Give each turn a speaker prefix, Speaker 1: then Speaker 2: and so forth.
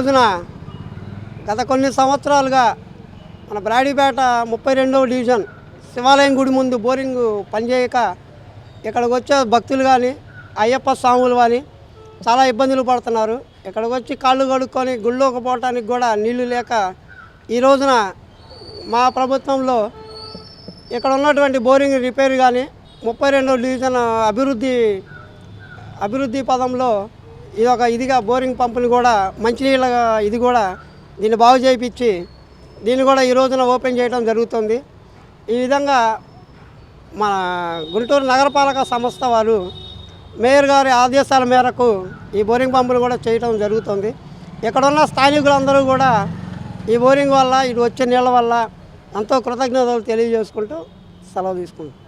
Speaker 1: రోజున గత కొన్ని సంవత్సరాలుగా మన బ్రాడీపేట 32వ డివిజన్ శివాలయం గుడి ముందు బోరింగ్ పనిచేయక ఇక్కడికి వచ్చే భక్తులు కానీ అయ్యప్ప స్వాములు కానీ చాలా ఇబ్బందులు పడుతున్నారు. ఇక్కడికి వచ్చి కాళ్ళు కడుక్కొని గుళ్ళోకి పోవటానికి కూడా నీళ్లు లేక ఈ రోజున మా ప్రభుత్వంలో ఇక్కడ ఉన్నటువంటి బోరింగ్ రిపేర్ కానీ 32వ డివిజన్ అభివృద్ధి పదంలో ఇదిగా బోరింగ్ పంపుని కూడా మంచినీళ్ళ ఇది కూడా దీన్ని బాగు చేయించి దీన్ని కూడా ఈ రోజున ఓపెన్ చేయడం జరుగుతుంది. ఈ విధంగా మన గుంటూరు నగరపాలక సంస్థ వారు మేయర్ గారి ఆదేశాల మేరకు ఈ బోరింగ్ పంపులు కూడా చేయడం జరుగుతుంది. ఇక్కడ ఉన్న స్థానికులందరూ కూడా ఈ బోరింగ్ వల్ల ఇటు వచ్చే నీళ్ళ వల్ల ఎంతో కృతజ్ఞతలు తెలియజేసుకుంటూ సెలవు తీసుకుంటాం.